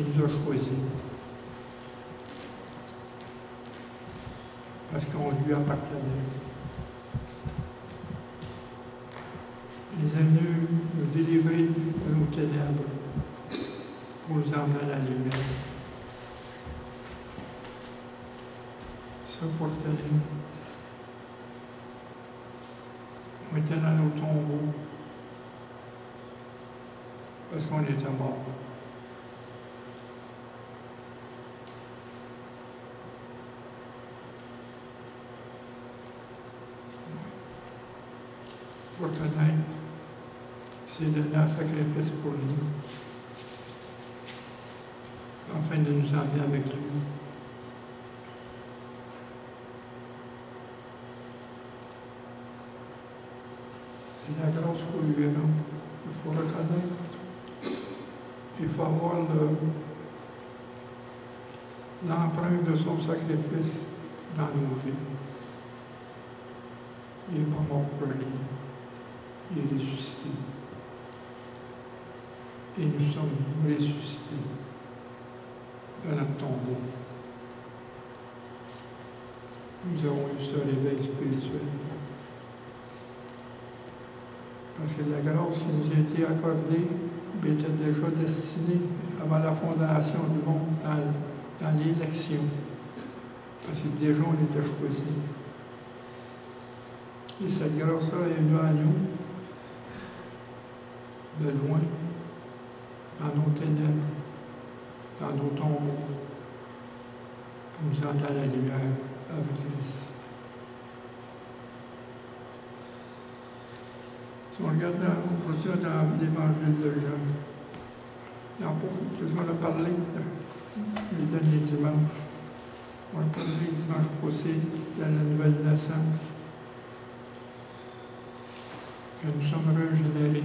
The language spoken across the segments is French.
qu'il nous a choisis. Parce qu'on lui appartenait. Il est venu nous délivrer de nos ténèbres pour nous emmener à la lumière. Ça pour le tenir. On était dans nos tombeaux parce qu'on était morts. Pour le connaître, c'est donné un sacrifice pour nous, afin de nous emmener avec lui. C'est la grâce qu'on lui rend. Il faut reconnaître. Il faut avoir l'empreinte de son sacrifice dans nos vies. Il n'est pas mort pour rien. Il est ressuscité. Et nous sommes ressuscités dans notre tombeau. Nous avons eu ce réveil spirituel. Parce que la grâce qui nous a été accordée était déjà destinée avant la fondation du monde, dans l'élection. Parce que déjà on était choisis. Et cette grâce-là est venue à nous, de loin, dans nos ténèbres, dans nos tombeaux, pour nous emmener à la lumière avec Christ. Si on regarde dans l'Évangile de Jean, c'est ce qu'on a parlé les derniers dimanches. On a parlé dimanche passé de la nouvelle naissance, que nous sommes régénérés.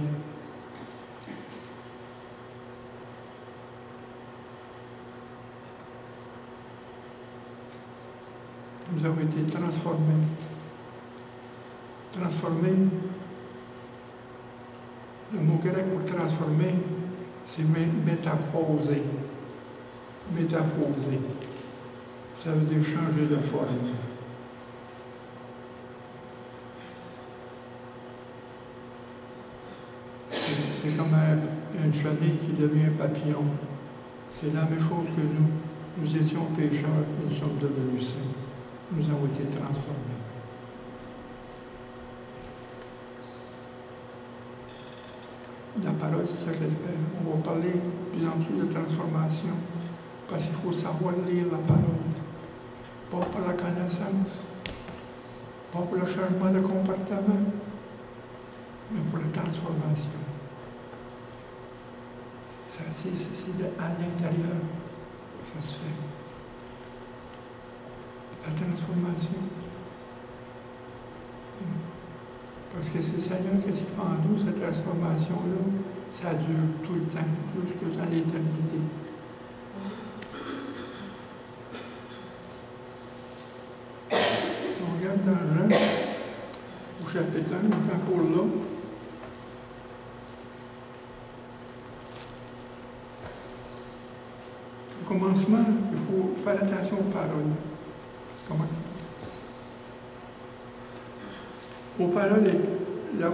Nous avons été transformés. Transformés, le mot grec pour transformer, c'est métamorphoser. Métamorphoser. Ça veut dire changer de forme. C'est comme une chenille qui devient un papillon. C'est la même chose que nous. Nous étions pécheurs, nous sommes devenus saints. Nous avons été transformés. La parole, c'est ça qu'elle fait. On va parler de plus en plus de transformation, parce qu'il faut savoir lire la parole. Pas pour la connaissance, pas pour le changement de comportement, mais pour la transformation. Ça, c'est à l'intérieur, ça se fait. La transformation. Parce que c'est le Seigneur qui fait en nous, cette transformation-là, ça dure tout le temps, jusque dans l'éternité. Si on regarde dans Jean, au chapitre 1, on est encore là. Au commencement, il faut faire attention aux paroles. Comment? Au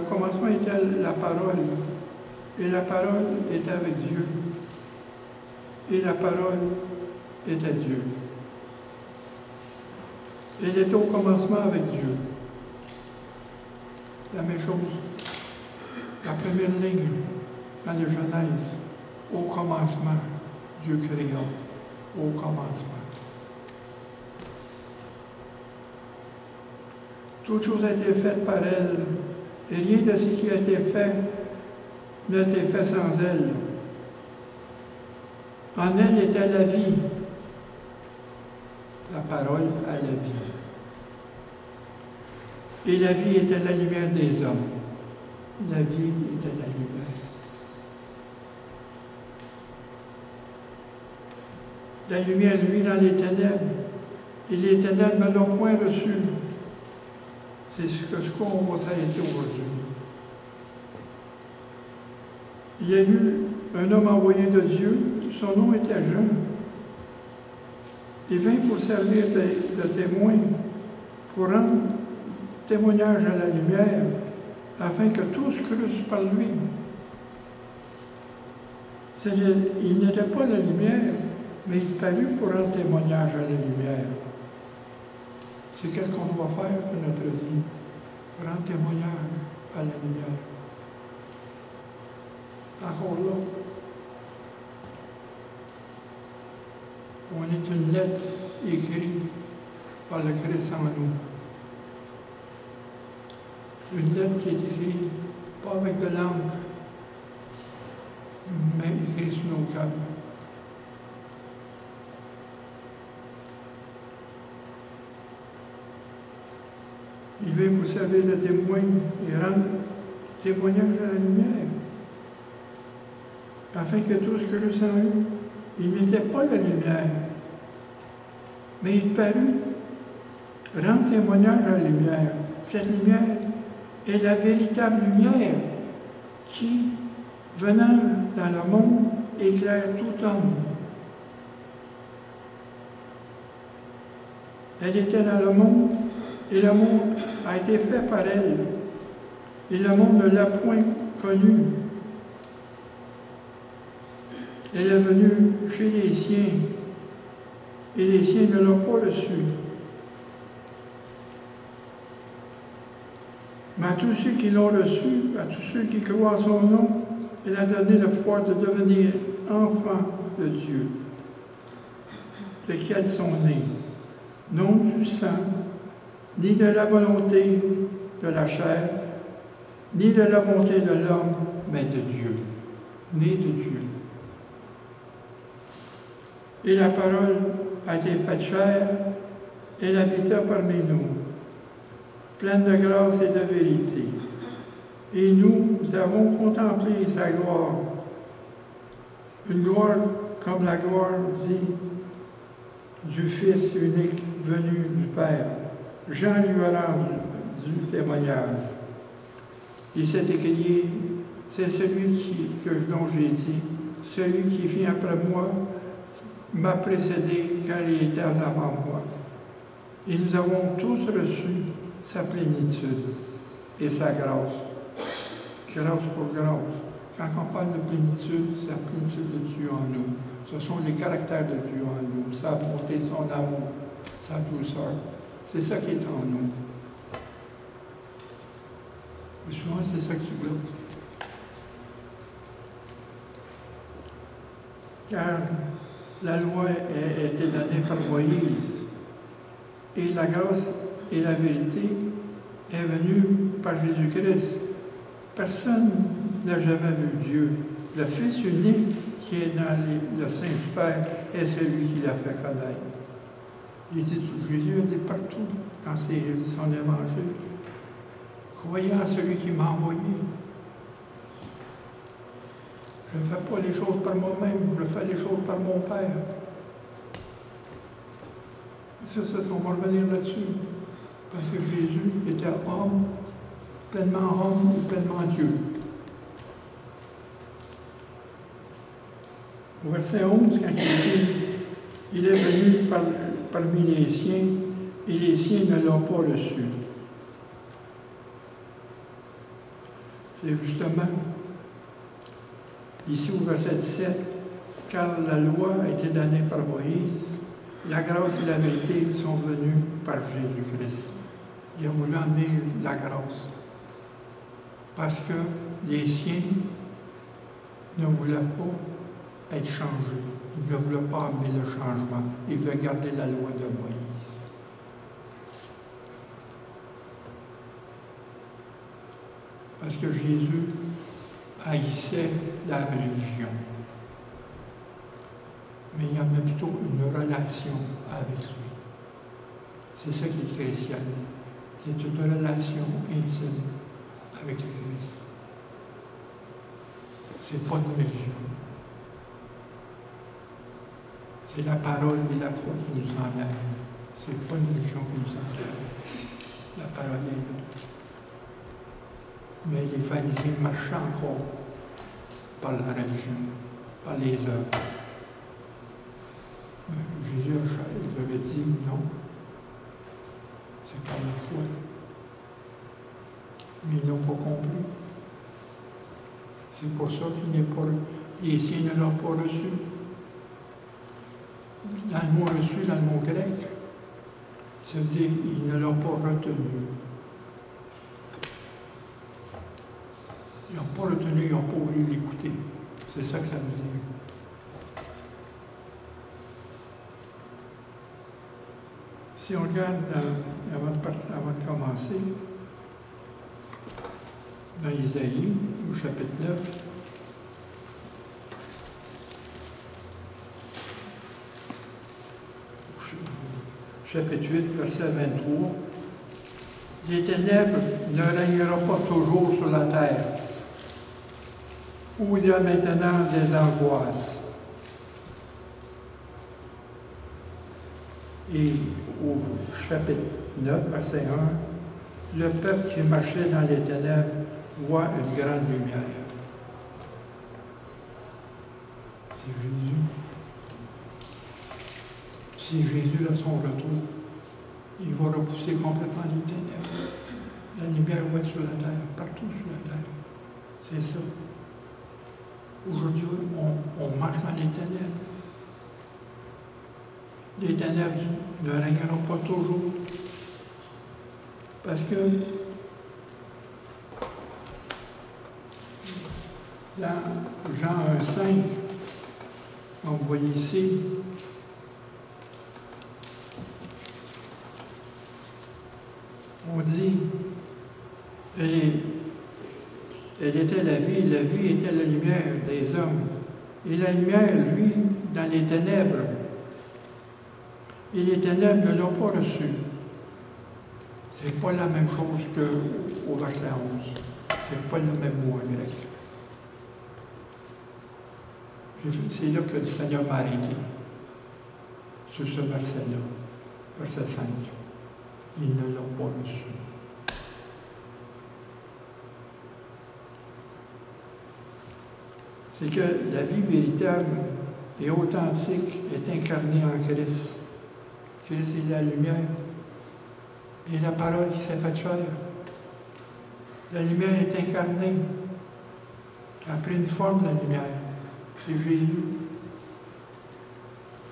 commencement était la parole, et la parole était avec Dieu, et la parole était Dieu. Elle était au commencement avec Dieu. La même chose. La première ligne dans la Genèse, au commencement, Dieu créa. Au commencement. Toute chose a été faite par elle, et rien de ce qui a été fait n'a été fait sans elle. En elle était la vie. La parole à la vie. Et la vie était la lumière des hommes. La vie était la lumière. La lumière, lui, dans les ténèbres, et les ténèbres ne l'ont point reçu. C'est ce qu'on va s'arrêter aujourd'hui. Il y a eu un homme envoyé de Dieu son nom était Jean. Il vint pour servir de témoin, pour rendre témoignage à la lumière, afin que tous crussent par lui. Il n'était pas la lumière, mais il parut pour rendre témoignage à la lumière. C'est qu'est-ce qu'on doit faire pour notre vie, rendre témoignage à la lumière. Encore là, on est une lettre écrite par le Christ en nous. Une lettre qui est écrite, pas avec de l'encre, mais écrite sur nos cœurs. Il vient vous servir de témoin et rendre témoignage à la lumière, afin que tous crussent en eux. Il n'était pas la lumière, mais il parut rendre témoignage à la lumière. Cette lumière est la véritable lumière qui, venant dans le monde, éclaire tout homme. Elle était dans le monde, et le monde a été fait par elle, et le monde ne l'a point connue. Elle est venue chez les siens, et les siens ne l'ont pas reçue. Mais à tous ceux qui l'ont reçu, à tous ceux qui croient en son nom, elle a donné le pouvoir de devenir enfants de Dieu, lesquels sont nés, non du sang, ni de la volonté de la chair, ni de la volonté de l'homme, mais de Dieu, nés de Dieu. Et la parole a été faite chair, elle habita parmi nous, pleine de grâce et de vérité. Et nous avons contemplé sa gloire, une gloire comme la gloire du Fils unique venu du Père. Jean lui a rendu du témoignage. Il s'est écrié, c'est celui dont j'ai dit, celui qui vient après moi m'a précédé quand il était avant moi. Et nous avons tous reçu sa plénitude et sa grâce. Grâce pour grâce. Quand on parle de plénitude, c'est la plénitude de Dieu en nous. Ce sont les caractères de Dieu en nous, sa bonté, son amour, sa douceur. C'est ça qui est en nous. Et souvent, c'est ça qui bloque. Car la loi a été donnée par Moïse, et la grâce et la vérité est venue par Jésus-Christ. Personne n'a jamais vu Dieu. Le Fils unique qui est dans le sein du Père est celui qui l'a fait connaître. Jésus a dit partout dans son évangile, croyez en celui qui m'a envoyé. Je ne fais pas les choses par moi-même, je fais les choses par mon Père. Ça, on va revenir là-dessus. Parce que Jésus était homme, pleinement homme ou pleinement Dieu. Au verset 11, quand il dit « Il est venu parmi les siens, et les siens ne l'ont pas reçu ». C'est justement, ici au verset 17, car la loi a été donnée par Moïse, la grâce et la vérité sont venues par Jésus-Christ. Il a voulu amener la grâce. Parce que les siens ne voulaient pas être changés. Ils ne voulaient pas amener le changement. Ils voulaient garder la loi de Moïse. Parce que Jésus haïssait la religion. Mais il y avait plutôt une relation avec lui. C'est ça qui est chrétien. C'est une relation intime avec le Christ. C'est pas une religion. C'est la parole et la foi qui nous emmènent. C'est pas une religion qui nous emmène. La parole est là. Mais les pharisiens marchaient encore par la religion, par les œuvres. Jésus leur a dit non, c'est par la foi. Mais ils n'ont pas compris. C'est pour ça qu'il n'est pas les siens ne l'ont pas reçu. Dans le mot reçu, dans le mot grec, ça veut dire qu'ils ne l'ont pas retenu. Ils n'ont pas retenu, ils n'ont pas voulu l'écouter. C'est ça que ça veut dire. Si on regarde avant de commencer, dans Isaïe, au chapitre 9, chapitre 8, verset 23, « Les ténèbres ne régneront pas toujours sur la terre, où il y a maintenant des angoisses. » Et au chapitre 9, verset 1, « Le peuple qui marchait dans les ténèbres voit une grande lumière. » C'est Jésus. Si Jésus, à son retour, il va repousser complètement les ténèbres. La lumière va être sur la terre, partout sur la terre. C'est ça. Aujourd'hui, on marche dans les ténèbres. Les ténèbres ne régneront pas toujours. Parce que dans Jean 1,5, on voit ici, on dit, elle était la vie était la lumière des hommes. Et la lumière, lui, dans les ténèbres. Et les ténèbres ne l'ont pas reçu. C'est pas la même chose qu'au verset 11. C'est pas le même mot en grec. C'est là que le Seigneur m'a arrêté. Sur ce verset-là. Verset 5. Ils ne l'ont pas reçu. C'est que la vie véritable et authentique est incarnée en Christ. Christ est la lumière. Et la parole qui s'est faite chair. La lumière est incarnée. Elle a pris une forme, la lumière. C'est Jésus.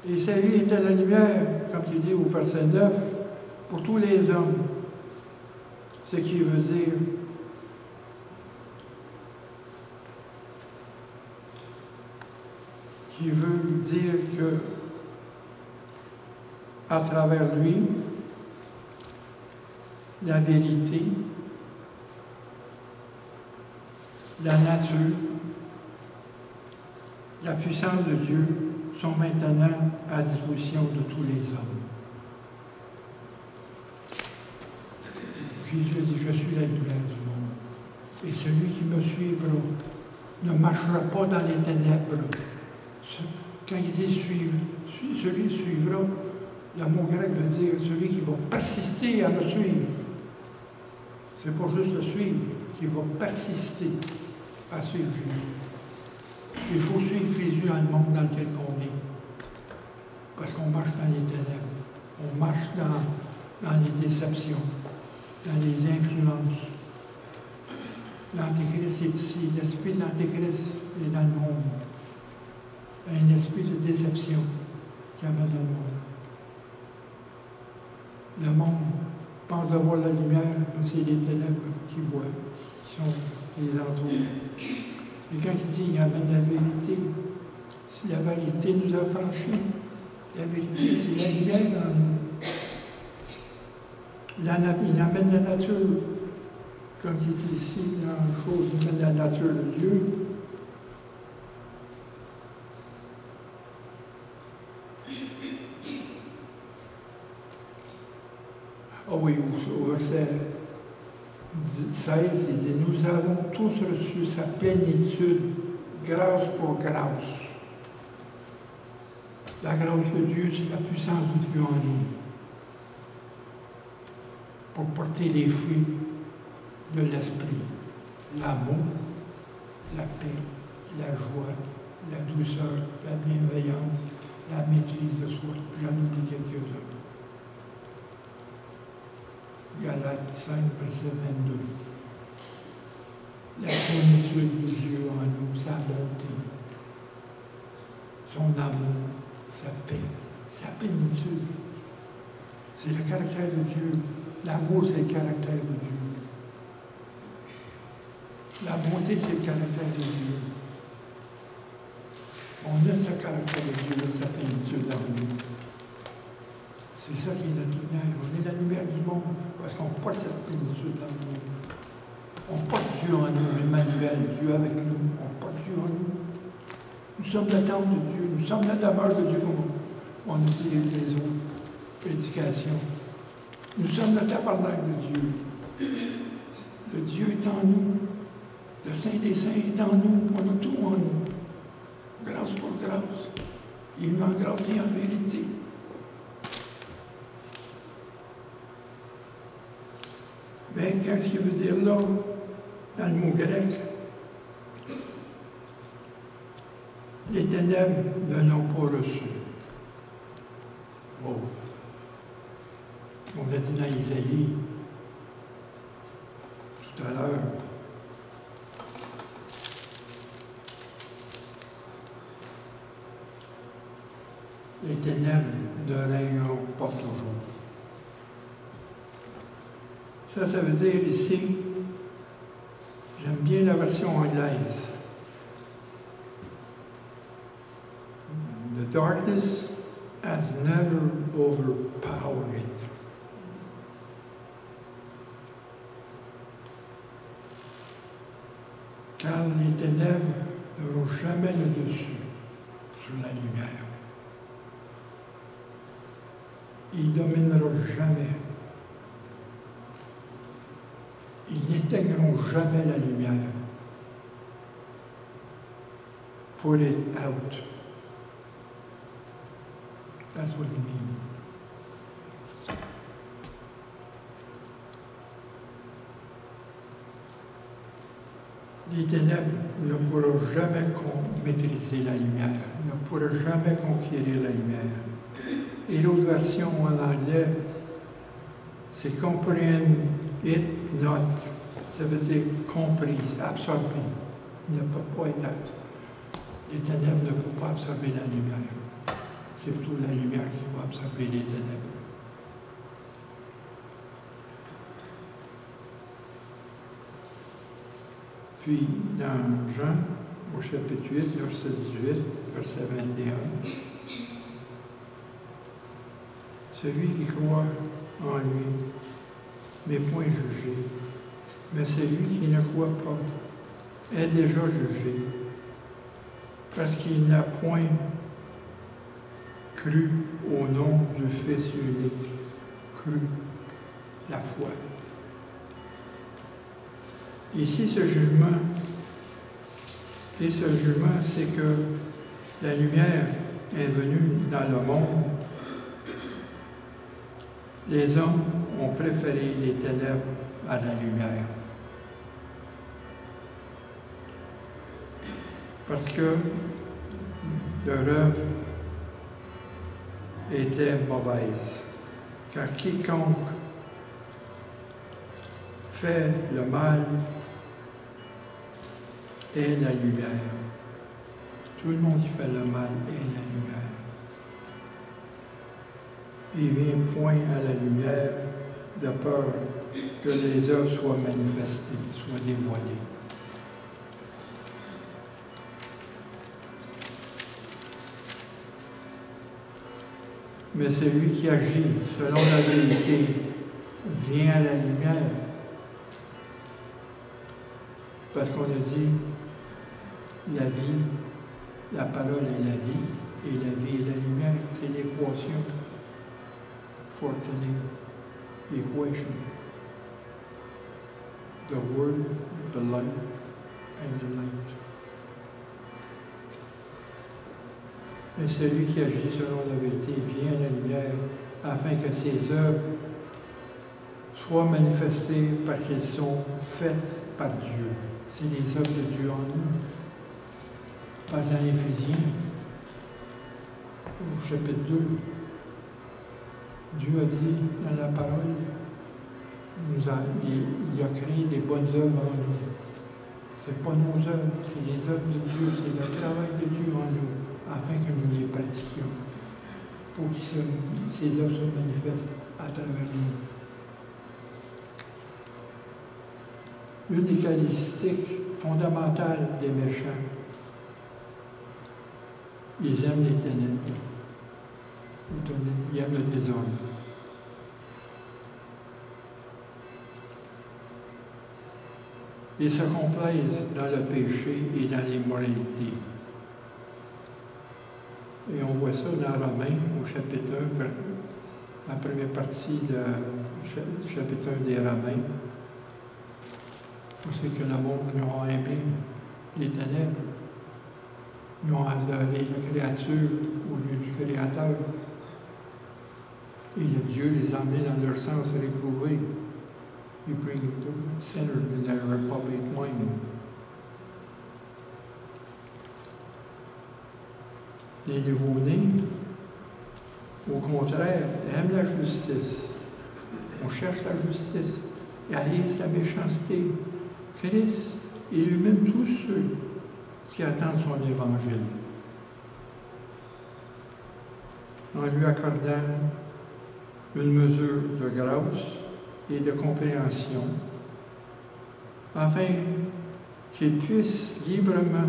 Et sa vie était la lumière, comme il dit au verset 9, pour tous les hommes. Ce qui veut dire que à travers lui, la vérité, la nature, la puissance de Dieu sont maintenant à disposition de tous les hommes. Jésus a dit, je suis la lumière du monde. Et celui qui me suivra ne marchera pas dans les ténèbres. Quand il dit suivre, celui qui suivra, le mot grec veut dire celui qui va persister à me suivre. C'est pas juste le suivre, qui va persister à suivre Jésus. Il faut suivre Jésus dans le monde dans lequel on est. Parce qu'on marche dans les ténèbres. On marche dans les déceptions, dans les influences. L'Antéchrist est ici. L'esprit de l'Antéchrist est dans le monde. Un esprit de déception qui amène dans le monde. Le monde pense avoir la lumière, mais c'est les ténèbres qui voient, qui sont les entourés. Et quand il dit qu'il amène la vérité, si la vérité nous a franchis, la vérité, c'est la lumière dans nous. Il amène la nature. Comme il dit ici, dans la chose, il amène la nature de Dieu. Ah oui, au verset 16, il dit, nous avons tous reçu sa plénitude, grâce pour grâce. La grâce de Dieu, c'est la puissance de Dieu en nous. Pour porter les fruits de l'esprit. L'amour, la paix, la joie, la douceur, la bienveillance, la maîtrise de soi. J'en oublie quelques-uns. Galates 5, verset 22. La plénitude de Dieu en nous, sa bonté, son amour, sa paix, sa plénitude. C'est le caractère de Dieu. L'amour, c'est le caractère de Dieu. La bonté, c'est le caractère de Dieu. On a ce caractère de Dieu, sa plénitude en nous. C'est ça qui est notre lumière. On est la lumière du monde parce qu'on porte cette plénitude en nous. On porte Dieu en nous, Emmanuel, Dieu avec nous. On porte Dieu en nous. Nous sommes le temple de Dieu, nous sommes la demeure de Dieu, comme on nous dit les autres prédications. Nous sommes le tabernacle de Dieu. Le Dieu est en nous. Le Saint des Saints est en nous. On a tout en nous. Grâce pour grâce. Il nous en grâce et en vérité. Mais qu'est-ce qu'il veut dire là, dans le mot grec? Les ténèbres ne l'ont pas reçu. Oh. On l'a dit dans Isaïe tout à l'heure. Les ténèbres ne règneront pas toujours. Ça veut dire ici, j'aime bien la version anglaise. The darkness has never overpowered it. Car les ténèbres n'auront jamais le dessus sur la lumière. Ils ne domineront jamais. Ils n'éteigneront jamais la lumière. Put it out. That's what it means. Les ténèbres ne pourront jamais maîtriser la lumière, ne pourront jamais conquérir la lumière. Et l'autre version en anglais, c'est comprehend it not. Ça veut dire comprise, absorbée. Il ne peut pas être. Les ténèbres ne peuvent pas absorber la lumière. C'est plutôt la lumière qui va absorber les ténèbres. Puis, dans Jean, au chapitre 8, verset 18, verset 21, celui qui croit en lui n'est point jugé, mais celui qui ne croit pas est déjà jugé, parce qu'il n'a point cru au nom du Fils unique, cru la foi. Ici, ce jugement, c'est que la lumière est venue dans le monde. Les hommes ont préféré les ténèbres à la lumière. Parce que leur œuvre était mauvaise. Car quiconque fait le mal est la lumière. Tout le monde qui fait le mal est la lumière. Il vient point à la lumière de peur que les œuvres soient manifestées, soient dévoilées. Mais celui qui agit selon la vérité vient à la lumière. Parce qu'on a dit, la vie, la parole est la vie, et la vie est la lumière. C'est l'équation. Fortune equation. The word, the light, and the light. Mais celui qui agit selon la vérité vient à la lumière afin que ses œuvres soient manifestées parce qu'elles sont faites par Dieu. C'est les œuvres de Dieu en nous. Pas en Éphésiens. au chapitre 2, Dieu a dit dans la parole, il a créé des bonnes œuvres en nous. Ce n'est pas nos œuvres, c'est les œuvres de Dieu, c'est le travail de Dieu en nous, afin que nous les pratiquions, pour que ces œuvres se manifestent à travers nous. Une des caractéristiques fondamentales des méchants, ils aiment les ténèbres, ils aiment le désordre. Ils se complaisent dans le péché et dans l'immoralité. Et on voit ça dans Romains, au chapitre 1, la première partie du chapitre 1 des Romains. On sait que le monde, ils ont aimé les ténèbres. Ils ont adoré la créature au lieu du Créateur. Et le Dieu les a amenés dans leur sens réprouvé. You bring the sinner in their republic mind. Les nouveaux-nés, au contraire, aiment la justice. On cherche la justice et haïssent la méchanceté. Christ illumine tous ceux qui attendent son évangile. En lui accordant une mesure de grâce et de compréhension, afin qu'ils puissent librement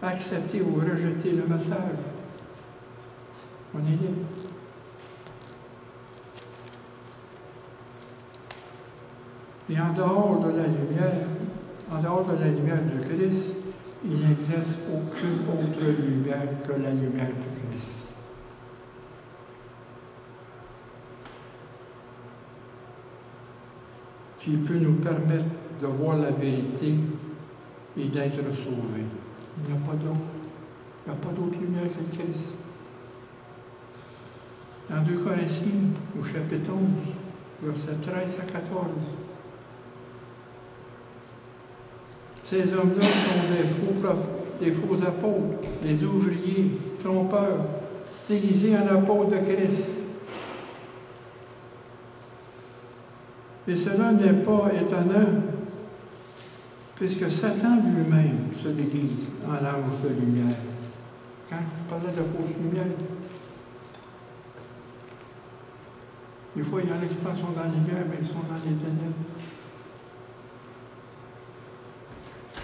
accepter ou rejeter le message. On est libre. Et en dehors de la lumière du Christ, il n'existe aucune autre lumière que la lumière du Christ. Qui peut nous permettre de voir la vérité et d'être sauvés. Il n'y a pas d'autre lumière que le Christ. Dans 2 Corinthiens, au chapitre 11, versets 13 à 14, ces hommes-là sont des faux apôtres, des ouvriers, trompeurs, déguisés en apôtres de Christ. Et cela n'est pas étonnant, puisque Satan lui-même se déguise en ange de lumière. Quand je vous parlais de fausse lumière, des fois, il y en a qui pensent qu'ils sont dans la lumière, mais ils sont dans les ténèbres.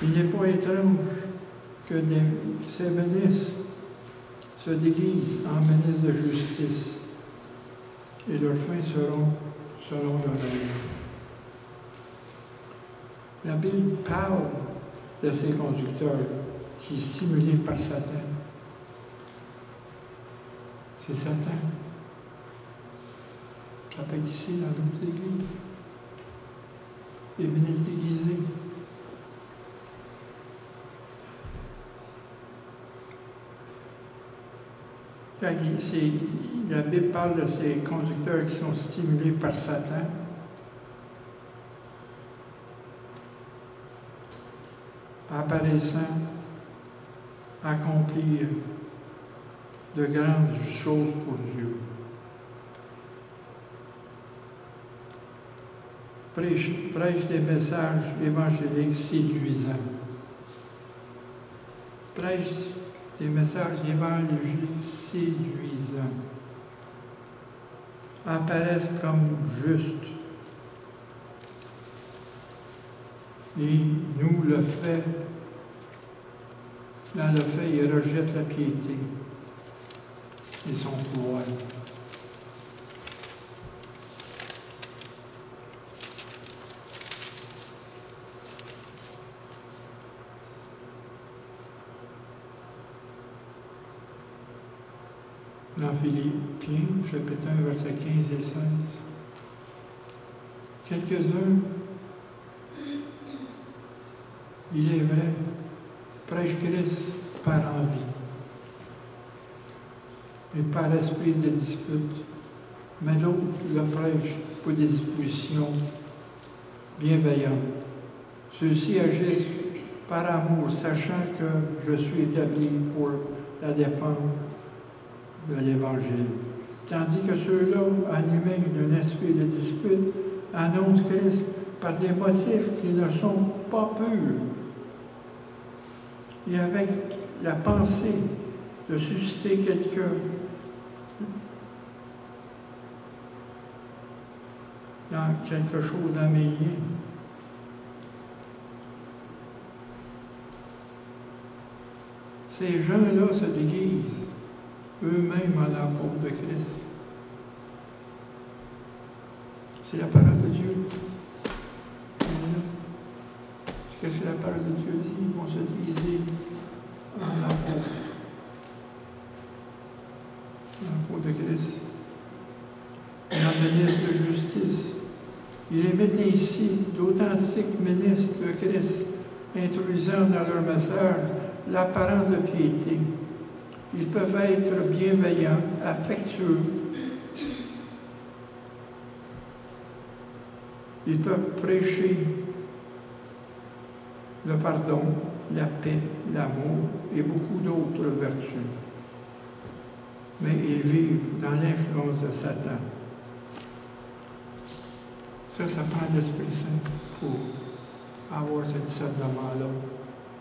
Il n'est pas étrange que ces ministres se déguisent en ministres de justice, et leurs fins seront selon leur règle. La Bible parle de ces conducteurs qui sont stimulés par Satan. C'est Satan. Ça peut être ici, dans d'autres églises. Les ministres déguisés. Quand la Bible parle de ces conducteurs qui sont stimulés par Satan, apparaissant accomplir de grandes choses pour Dieu. Prêche des messages évangéliques séduisants. Prêche des messages évangéliques séduisants. Apparaissent comme justes. Et nous le fait. Dans le fait, il rejette la piété et son pouvoir. Dans Philippiens, chapitre 1, versets 15 et 16. Quelques-uns, il est vrai, prêchent Christ par envie et par esprit de dispute, mais d'autres le prêchent pour des dispositions bienveillantes. Ceux-ci agissent par amour, sachant que je suis établi pour la défendre de l'Évangile. Tandis que ceux-là, animés d'un esprit de dispute, annoncent Christ par des motifs qui ne sont pas purs et avec la pensée de susciter quelqu'un dans quelque chose d'amélioré. Ces gens-là se déguisent eux-mêmes en apôtres de Christ. C'est la parole de Dieu. Ce que c'est la parole de Dieu dit, ils vont se déguiser en apôtres. L'apôtre de Christ. Et en ministre de justice. Ils émettent ici d'authentiques ministres de Christ, introduisant dans leur message l'apparence de piété. Ils peuvent être bienveillants, affectueux. Ils peuvent prêcher le pardon, la paix, l'amour et beaucoup d'autres vertus. Mais ils vivent dans l'influence de Satan. Ça prend l'Esprit Saint pour avoir ce discernement-là.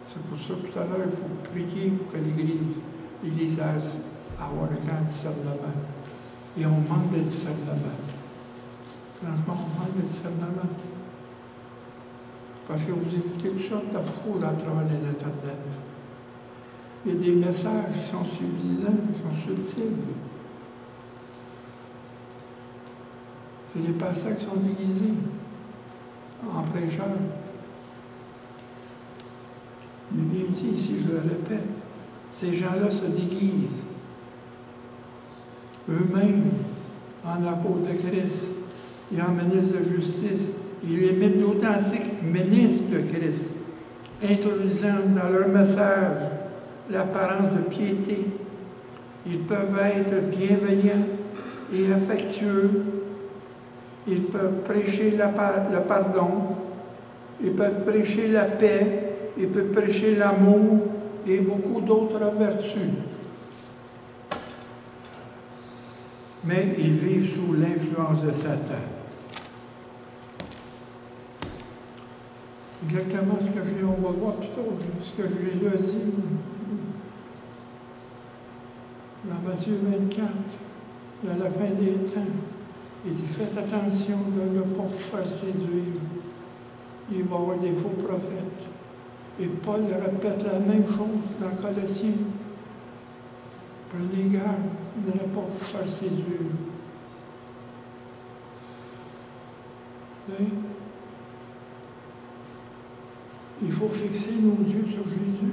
C'est pour ça que tout à l'heure, il faut prier pour que l'Église ait avoir un grand discernement. Et on manque de discernement. Franchement, on manque de discernement. Parce que vous écoutez toutes sortes de fraudes à travers les Internets. Il y a des messages qui sont subtilisants, qui sont subtils. C'est les pasteurs qui sont déguisés en prêcheurs. Il est bien dit ici, je le répète, ces gens-là se déguisent eux-mêmes en apôtres de Christ et en ministres de justice. Ils émettent d'authentiques ministres de Christ, introduisant dans leur message l'apparence de piété. Ils peuvent être bienveillants et affectueux. Ils peuvent prêcher le pardon. Ils peuvent prêcher la paix. Ils peuvent prêcher l'amour et beaucoup d'autres vertus. Mais ils vivent sous l'influence de Satan. Exactement ce que on va voir plus tard, ce que Jésus a dit dans Matthieu 24, à la fin des temps. Il dit, faites attention de ne pas vous faire séduire. Il va y avoir des faux prophètes. Et Paul répète la même chose dans Colossiens. Prenez garde de ne pas vous faire séduire. Oui? Il faut fixer nos yeux sur Jésus.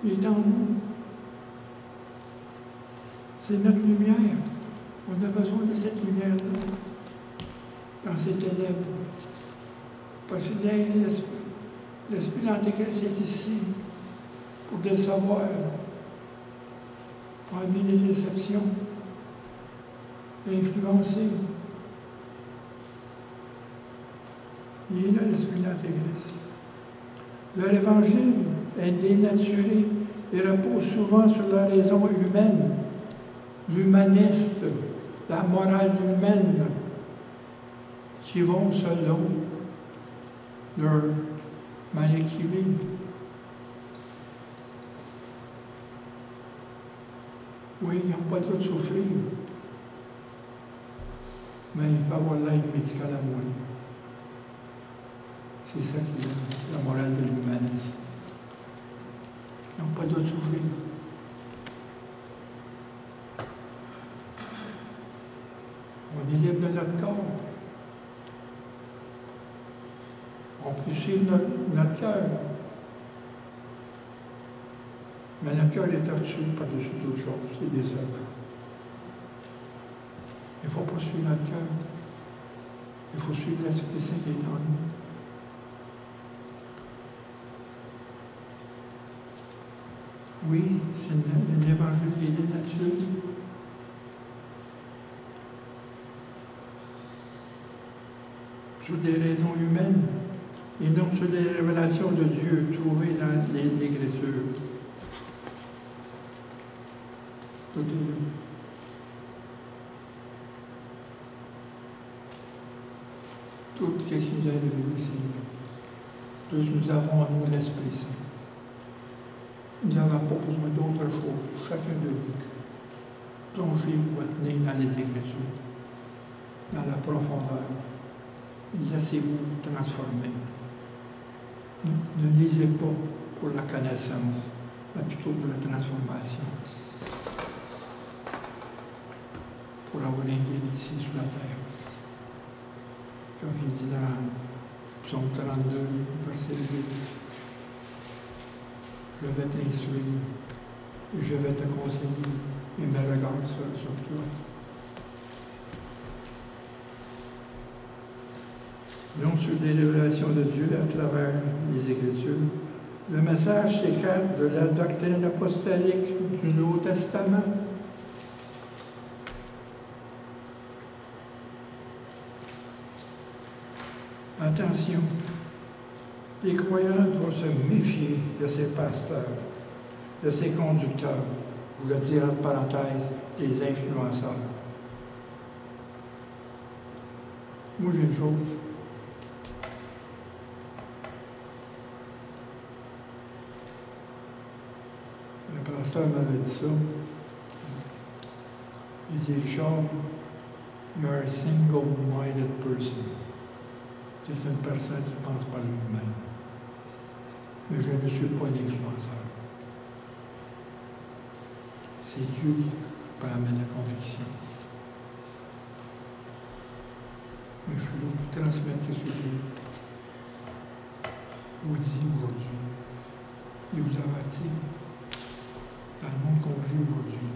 Il est en nous. C'est notre lumière. On a besoin de cette lumière-là dans ces ténèbres. Parce que l'esprit de l'Antéchrist est ici pour décevoir, pour amener les déceptions, influencer. Il est là, l'esprit de l'Antéchrist. Leur évangile est dénaturé et repose souvent sur la raison humaine, l'humaniste, la morale humaine, qui vont selon leur manière qui vivent. Oui, ils n'ont pas le droit de souffrir, mais il peut avoir l'aide médicale à mourir. C'est ça qui est la morale de l'humanisme. Ils n'ont pas le droit de souffrir. On est libre de notre corps. On peut suivre notre cœur. Mais notre cœur est torturé par-dessus d'autres choses. C'est des œuvres. Il ne faut pas suivre notre cœur. Il faut suivre l'Esprit Saint qui est en nous. Oui, c'est l'évangile qui est dénaturé. Sur des raisons humaines et non sur des révélations de Dieu trouvées dans l'Écriture. Tout est là. Tout ce qui nous a révélé, c'est là. Tous nous avons en nous l'Esprit Saint. Nous n'avons pas besoin d'autre chose, chacun de vous. Plongez votre nez dans les Écritures, dans la profondeur. Laissez-vous transformer. Ne lisez pas pour la connaissance, mais plutôt pour la transformation. Pour avoir un guide ici sur la terre. Comme il dit dans Psaume 32, verset 8. Je vais t'instruire, et je vais te conseiller, et mes regards seront sur toi. Non sur des révélations de Dieu à travers les Écritures, le message s'écarte de la doctrine apostolique du Nouveau Testament. Attention, les croyants doivent se méfier de ces pasteurs, de ces conducteurs, ou le dire entre parenthèses, les influenceurs. Moi, j'ai une chose. Le pasteur m'avait dit ça. Il dit, Richard, you are a single-minded person. C'est une personne qui ne pense pas lui-même. Mais je ne suis pas un influenceur. C'est Dieu qui peut amener la conviction. Mais je suis là pour transmettre ce que Dieu vous dit aujourd'hui. Il vous avertit dans le monde qu'on vit aujourd'hui.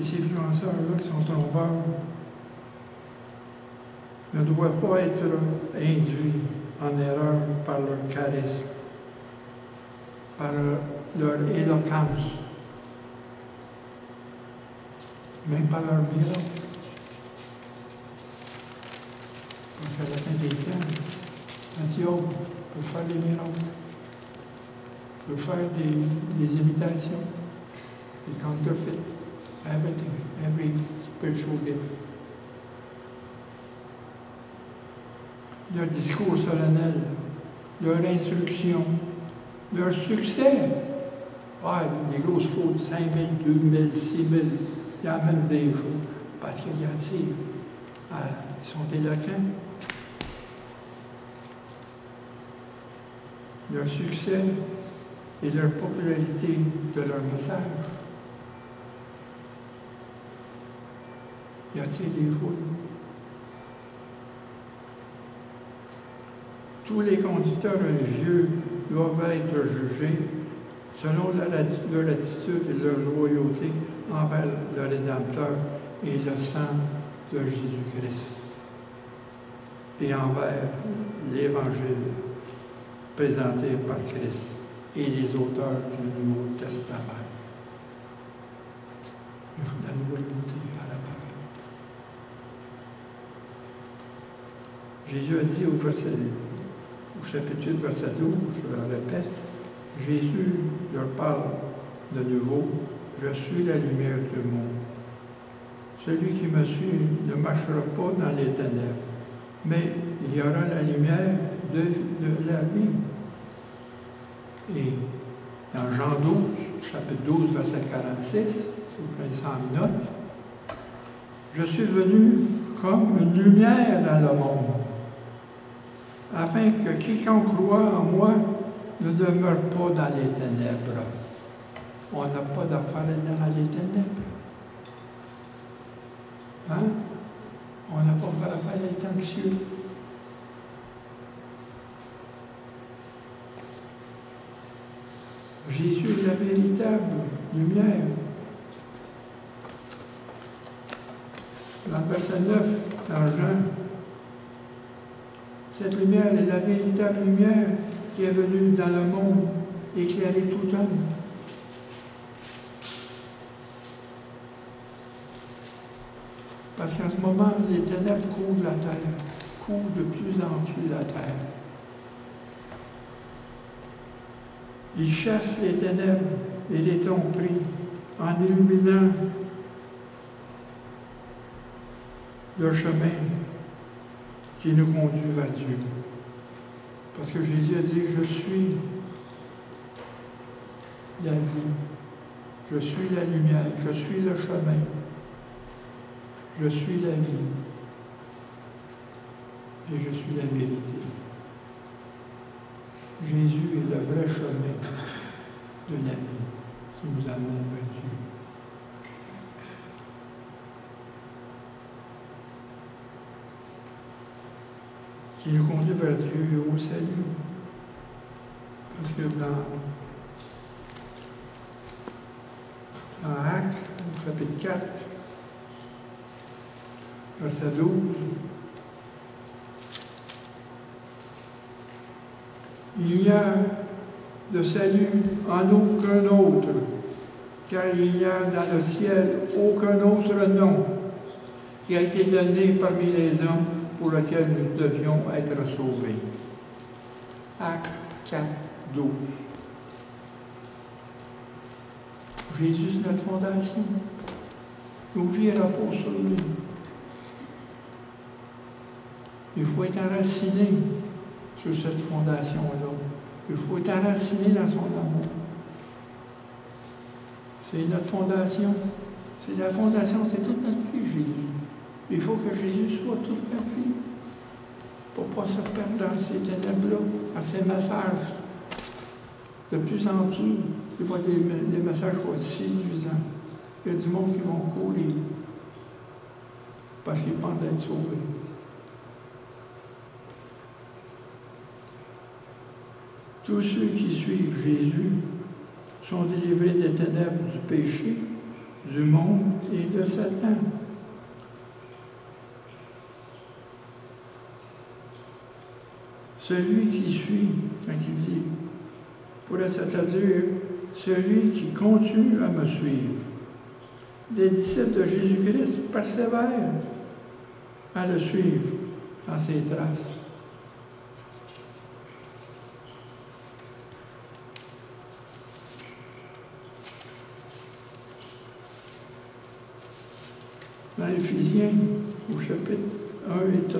Et ces influenceurs-là qui sont trompeurs ne doivent pas être induits en erreur par leur charisme, par leur éloquence, même par leur miracle. Parce qu'à la fin des temps, Antioche peut faire des miracles, peut faire des imitations, des counterfeits, every spiritual gift. Leur discours solennel, leur instruction, leur succès. Ah, des grosses fautes, 5 000, 2 000, 6 000, ils amènent des choses parce qu'ils attirent. Ah, ils sont éloquents. Leur succès et leur popularité de leur message. Ils attirent des foules. Tous les conducteurs religieux doivent être jugés selon leur attitude et leur loyauté envers le Rédempteur et le sang de Jésus-Christ et envers l'Évangile présenté par Christ et les auteurs du Nouveau Testament. Il faut de la loyauté à la parole. Jésus a dit au chapitre 8, verset 12, je le répète, Jésus leur parle de nouveau, je suis la lumière du monde. Celui qui me suit ne marchera pas dans les ténèbres, mais il y aura la lumière de la vie. Et dans Jean 12, chapitre 12, verset 46, si vous prenez ça en note, je suis venu comme une lumière dans le monde, afin que quiconque croit en moi ne demeure pas dans les ténèbres. On n'a pas d'affaire dans les ténèbres. Hein? On n'a pas d'affaire à être anxieux. Jésus est la véritable lumière. Dans le verset 9, dans Jean, cette lumière est la véritable lumière qui est venue dans le monde éclairer tout homme. Parce qu'en ce moment, les ténèbres couvrent la terre, couvrent de plus en plus la terre. Il chasse les ténèbres et les tromperies en illuminant le chemin qui nous conduit vers Dieu. Parce que Jésus a dit, je suis la vie, je suis la lumière, je suis le chemin, je suis la vie et je suis la vérité. Jésus est le vrai chemin de la vie qui nous amène vers Dieu. Qui nous conduit vers Dieu et au salut. Parce que dans Actes, au chapitre 4, verset 12, il n'y a de salut en aucun autre, car il n'y a dans le ciel aucun autre nom qui a été donné parmi les hommes pour lequel nous devions être sauvés. Actes 4, 12. Jésus, c'est notre fondation. Nos vies reposent sur lui. Il faut être enraciné sur cette fondation-là. Il faut être enraciné dans son amour. C'est notre fondation. C'est la fondation, c'est toute notre vie, Jésus. Il faut que Jésus soit toute notre vie pour ne pas se perdre dans ces ténèbres-là, dans ces messages. De plus en plus, il voit des messages séduisants. Il y a du monde qui vont courir parce qu'ils pensent être sauvés. Tous ceux qui suivent Jésus sont délivrés des ténèbres du péché, du monde et de Satan. Celui qui suit, quand il dit, pourrait c'est-à-dire celui qui continue à me suivre. Les disciples de Jésus-Christ persévèrent à le suivre dans ses traces. Dans Éphésiens, au chapitre 1 et 3,